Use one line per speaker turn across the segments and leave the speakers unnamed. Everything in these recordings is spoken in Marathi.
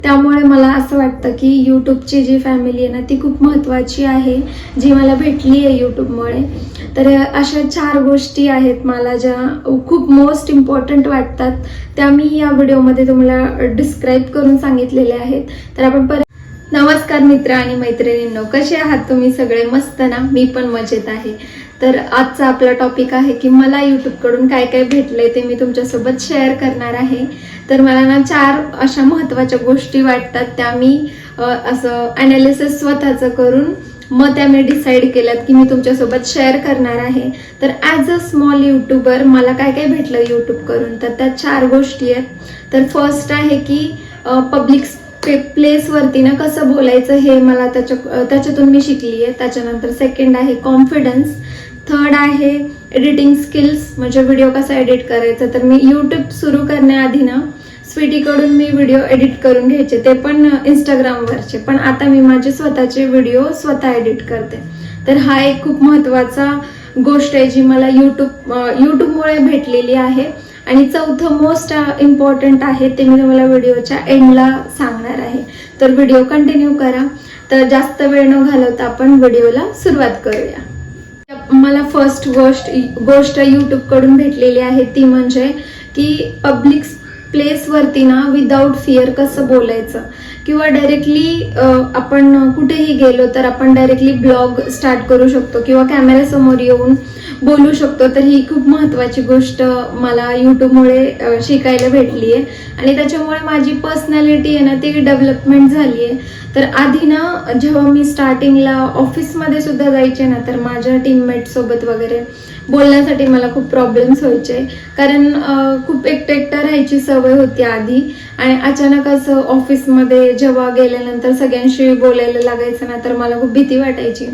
त्यामुळे मला असं वाटतं की यूट्यूबची जी फॅमिली आहे ना ती खूप महत्त्वाची आहे, जी मला भेटली आहे यूट्यूबमुळे. तर अशा 4 गोष्टी आहेत मला ज्या खूप मोस्ट इम्पॉर्टंट वाटतात, त्या मी या व्हिडिओमध्ये तुम्हाला डिस्क्राईब करून सांगितलेल्या आहेत. तर आपण नमस्कार मित्र आणि मैत्रिणींनो, कसे आहात तुम्ही सगळे? मस्त ना? मी पण मजेत आहे. तर आजचा आपला टॉपिक आहे की मला यूट्यूबकडून काय काय भेटलंय ते मी तुमच्यासोबत शेअर करणार आहे. तर मला ना 4 अशा महत्त्वाच्या गोष्टी वाटतात, त्या मी असं ॲनालिसिस स्वतःचं करून मग त्या मी डिसाईड केल्यात की मी तुमच्यासोबत शेअर करणार आहे. तर ॲज अ स्मॉल यूट्यूबर मला काय काय भेटलं यूट्यूबकडून, तर त्या 4 गोष्टी आहेत. तर फर्स्ट आहे की पब्लिक प्लेसवरती ना कसं बोलायचं हे मला त्याच्यातून मी शिकली आहे. त्याच्यानंतर सेकंड आहे कॉन्फिडन्स. थर्ड आहे एडिटिंग स्किल्स, म्हणजे व्हिडिओ कसा एडिट करायचा. तर मी यूट्यूब सुरू करण्याआधी ना स्वीटीकडून मी व्हिडिओ एडिट करून घ्यायचे, ते पण इंस्टाग्रामवरचे. पण आता मी माझे स्वतःचे व्हिडिओ स्वतः एडिट करते. तर हा एक खूप महत्त्वाचा गोष्ट आहे जी मला यूट्यूबमुळे भेटलेली आहे. आणि चौथं मोस्ट इम्पॉर्टंट आहे ते मी तुम्हाला व्हिडिओच्या एंडला सांगणार आहे. तर व्हिडिओ कंटिन्यू करा. तर जास्त वेळ न घालवता आपण व्हिडिओला सुरुवात करूया. मला फर्स्ट गोष्ट यूट्यूबकडून भेटलेली आहे ती म्हणजे की पब्लिक प्लेसवरती ना विदाऊट फिअर कसं बोलायचं, किंवा डायरेक्टली आपण कुठेही गेलो तर आपण डायरेक्टली ब्लॉग स्टार्ट करू शकतो किंवा कॅमेऱ्यासमोर येऊन बोलू शकतो. तर ही खूप महत्त्वाची गोष्ट मला यूट्यूबमुळे शिकायला भेटली आहे. आणि त्याच्यामुळे माझी पर्सनॅलिटी आहे ना ती डेव्हलपमेंट झाली आहे. तर आधी ना जेव्हा मी स्टार्टिंगला ऑफिसमध्ये सुद्धा जायचे ना, तर माझ्या टीममेट सोबत वगैरे बोलण्यासाठी मला खूप प्रॉब्लेम्स व्हायचे, कारण खूप एकटं राहायची सवय होती आधी. आणि अचानक असं ऑफिसमध्ये जेव्हा गेल्यानंतर सगळ्यांशी बोलायला लागायचं ना, तर मला खूप भीती वाटायची,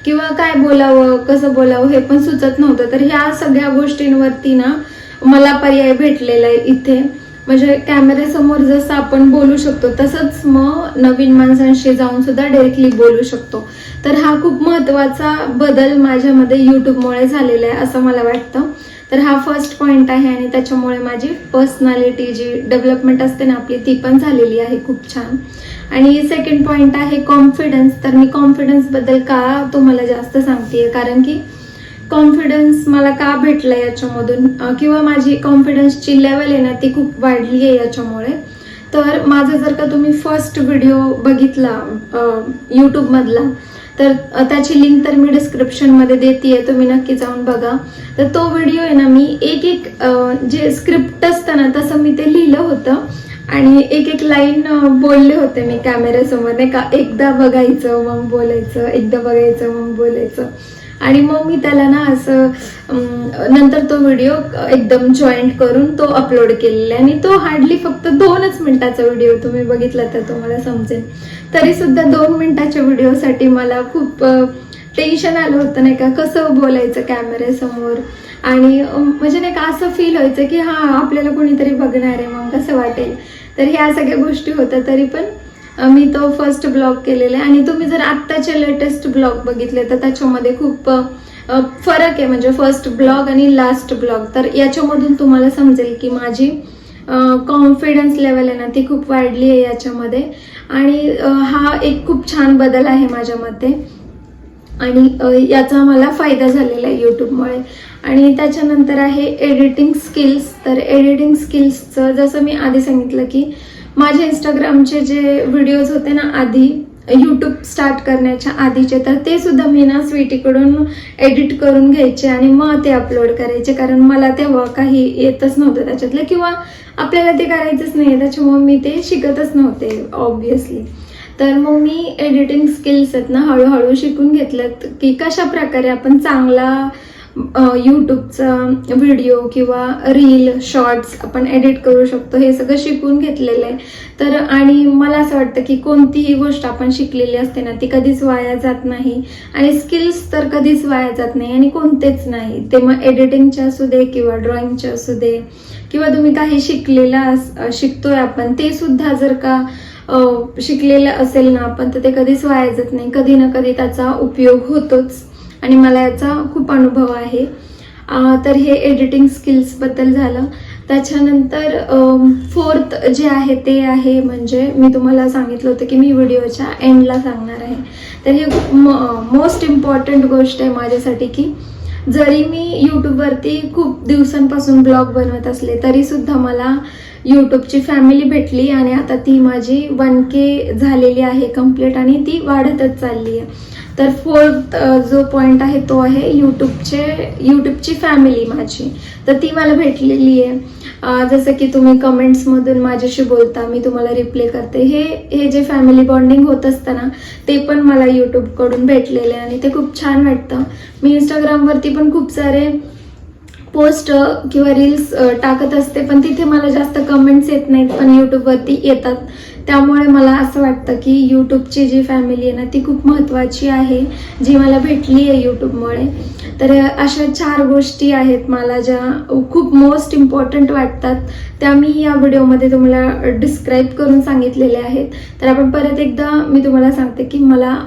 किंवा काय बोलावं कसं बोलावं हे पण सुचत नव्हतं. तर ह्या सगळ्या गोष्टींवरती ना मला पर्याय भेटलेला आहे इथे. म्हणजे कॅमेऱ्यासमोर जसं आपण बोलू शकतो तसंच मग नवीन माणसांशी जाऊन सुद्धा डायरेक्टली बोलू शकतो. तर हा खूप महत्त्वाचा बदल माझ्यामध्ये यूट्यूबमुळे झालेला आहे असं मला वाटतं. तर हा फर्स्ट पॉइंट आहे. आणि त्याच्यामुळे माझी पर्सनॅलिटी जी डेव्हलपमेंट असते ना आपली ती पण झालेली आहे खूप छान. आणि सेकंड पॉइंट आहे कॉन्फिडन्स. तर मी कॉन्फिडन्सबद्दल का तुम्हाला जास्त सांगतेय, कारण की कॉन्फिडन्स मला का भेटला याच्यामधून, किंवा माझी कॉन्फिडन्सची लेवल आहे ना ती खूप वाढली आहे याच्यामुळे. तर माझा जर का तुम्ही फर्स्ट व्हिडिओ बघितला यूट्यूबमधला, तर त्याची लिंक तर मी डिस्क्रिप्शनमध्ये देते, तुम्ही नक्की जाऊन बघा. तर तो व्हिडिओ आहे ना मी एक जे स्क्रिप्ट असतं ना तसं मी ते लिहिलं होतं आणि एक लाईन बोलले होते मी कॅमेऱ्यासमोर, नाही का, एकदा बघायचं मग बोलायचं, एकदा बघायचं मग बोलायचं. आणि मग मी त्याला ना असं नंतर तो व्हिडिओ एकदम जॉईंट करून तो अपलोड केलेला आहे. आणि तो हार्डली फक्त 2च मिनिटाचा व्हिडिओ, तुम्ही बघितला तर तुम्हाला समजेल. तरी सुद्धा 2 मिनिटाच्या व्हिडिओसाठी मला खूप टेन्शन आलं होतं, नाही का, कसं बोलायचं कॅमेऱ्यासमोर. आणि म्हणजे नाही का असं फील व्हायचं की हा आपल्याला कोणीतरी बघणार आहे, मग कसं वाटेल. तर ह्या सगळ्या गोष्टी होत्या. तरी पण मी तो फर्स्ट ब्लॉग केलेला आहे. आणि तुम्ही जर आत्ताचे लेटेस्ट ब्लॉग बघितले तर त्याच्यामध्ये खूप फरक आहे, म्हणजे फर्स्ट ब्लॉग आणि लास्ट ब्लॉग. तर याच्यामधून तुम्हाला समजेल की माझी कॉन्फिडन्स लेवल आहे ना ती खूप वाढली आहे याच्यामध्ये. आणि हा एक खूप छान बदल आहे माझ्या मते, आणि याचा मला फायदा झालेला आहे यूट्यूबमुळे. आणि त्याच्यानंतर आहे एडिटिंग स्किल्स. तर एडिटिंग स्किल्सचं जसं मी आधी सांगितलं की माझे इंस्टाग्रामचे जे व्हिडिओज होते ना आधी यूट्यूब स्टार्ट करण्याच्या आधीचे, तर ते सुद्धा मी ना स्वीटीकडून एडिट करून घ्यायचे आणि मग ते अपलोड करायचे, कारण मला तेव्हा काही येतच नव्हतं त्याच्यातलं, किंवा आपल्याला ते करायचंच नाही, त्याच्यामुळे मी ते शिकतच नव्हते ऑब्व्हियसली. तर मग मी एडिटिंग स्किल्स आहेत ना हळूहळू शिकून घेतल्यात की कशा प्रकारे आपण चांगला यूट्यूबचा व्हिडिओ किंवा रील शॉर्ट्स आपण एडिट करू शकतो, हे सगळं शिकून घेतलेलं आहे. तर आणि मला असं वाटतं की कोणतीही गोष्ट आपण शिकलेली असते ना ती कधीच वाया जात नाही, आणि स्किल्स तर कधीच वाया जात नाही आणि कोणतेच नाही. ते मग एडिटिंगचे असू दे किंवा ड्रॉइंगचे असू दे, किंवा तुम्ही काही शिकतोय आपण, ते सुद्धा जर का शिकलेलं असेल ना आपण, तर ते कधीच वाया जात नाही, कधी ना कधी त्याचा उपयोग होतोच. आणि मला याचा खूप अनुभव आहे. तर हे एडिटिंग स्किल्सबद्दल झालं. त्याच्यानंतर फोर्थ जे आहे ते आहे म्हणजे मी तुम्हाला सांगितलं होतं की मी व्हिडिओच्या एंडला सांगणार आहे. तर हे खूप मोस्ट इम्पॉर्टंट गोष्ट आहे माझ्यासाठी की जरी मी यूट्यूबवरती खूप दिवसांपासून ब्लॉग बनवत असले तरी सुद्धा मला यूट्यूबची फॅमिली भेटली आणि आता ती माझी 1K झालेली आहे कंप्लीट आणि ती वाढतच चालली आहे. तर फोर्थ जो पॉईंट आहे तो आहे यूट्यूबची फॅमिली माझी, तर ती मला भेटलेली आहे. जसं की तुम्ही कमेंट्समधून माझ्याशी बोलता, मी तुम्हाला रिप्लाय करते. हे जे फॅमिली बॉन्डिंग होत असतं ना ते पण मला यूट्यूबकडून भेटलेले आहे आणि ते खूप छान वाटतं. मी इंस्टाग्रामवरती पण खूप सारे पोस्ट किंवा रील्स टाकत असते पण तिथे मला जास्त कमेंट्स येत नाहीत, पण यूट्यूबवरती येतात. त्यामुळे मला असं वाटतं की यूट्यूबची जी फॅमिली आहे ना ती खूप महत्त्वाची आहे, जी मला भेटली आहे यूट्यूबमुळे. तर अशा 4 गोष्टी आहेत मला ज्या खूप मोस्ट इम्पॉर्टंट वाटतात, त्या मी या व्हिडिओमध्ये तुम्हाला डिस्क्राईब करून सांगितलेल्या आहेत. तर आपण परत एकदा मी तुम्हाला सांगते की मला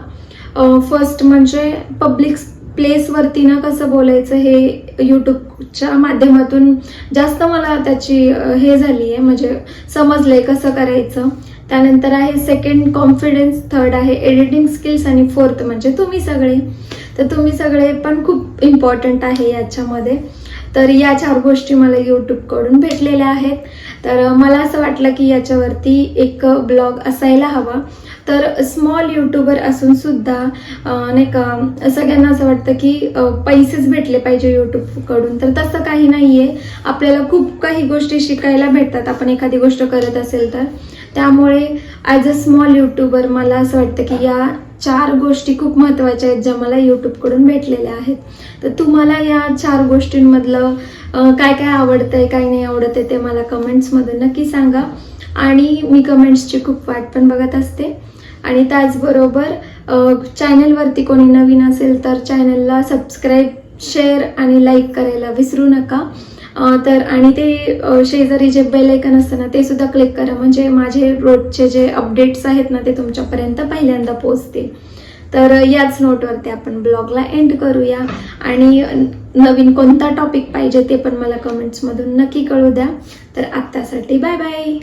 फर्स्ट म्हणजे पब्लिक प्लेसवरती ना कसं बोलायचं हे यूट्यूबच्या माध्यमातून जास्त मला त्याची हे झाली आहे, म्हणजे समजलंय कसं करायचं. त्यानंतर आहे सेकंड कॉन्फिडन्स, थर्ड आहे एडिटिंग स्किल्स आणि फोर्थ म्हणजे तुम्ही सगळे. तर तुम्ही सगळे पण खूप इम्पॉर्टंट आहे याच्यामध्ये. तर या 4 गोष्टी मला यूट्यूबकडून भेटलेल्या आहेत. तर मला असं वाटलं की याच्यावरती एक ब्लॉग असायला हवा. तर स्मॉल यूट्यूबर असून सुद्धा नाही का सगळ्यांना असं वाटतं की पैसेच भेटले पाहिजे यूट्यूबकडून, तर तसं काही नाही आहे. आपल्याला खूप काही गोष्टी शिकायला भेटतात आपण एखादी गोष्ट करत असेल तर. त्यामुळे ॲज अ स्मॉल यूट्यूबर मला असं वाटतं की या 4 गोष्टी खूप महत्त्वाच्या आहेत ज्या मला यूट्यूबकडून भेटलेल्या आहेत. तर तुम्हाला या 4 गोष्टींमधलं काय काय आवडतंय काय नाही आवडत आहे ते मला कमेंट्समधून नक्की सांगा. आणि मी कमेंट्सची खूप वाट पण बघत असते. आणि त्याचबरोबर चॅनलवरती कोणी नवीन असेल तर चॅनलला सबस्क्राईब, शेअर आणि लाईक करायला विसरू नका. तर आणि ते शेजारी जे बेल आयकन असतं ना ते सुद्धा क्लिक करा, म्हणजे माझे रोजचे जे अपडेट्स आहेत ना ते तुमच्यापर्यंत पहिल्यांदा पोहोचतील. तर याच नोटवरती आपण ब्लॉगला एंड करूया. आणि नवीन कोणता टॉपिक पाहिजे ते पण मला कमेंट्समधून नक्की कळू द्या. तर आत्तासाठी बाय बाय.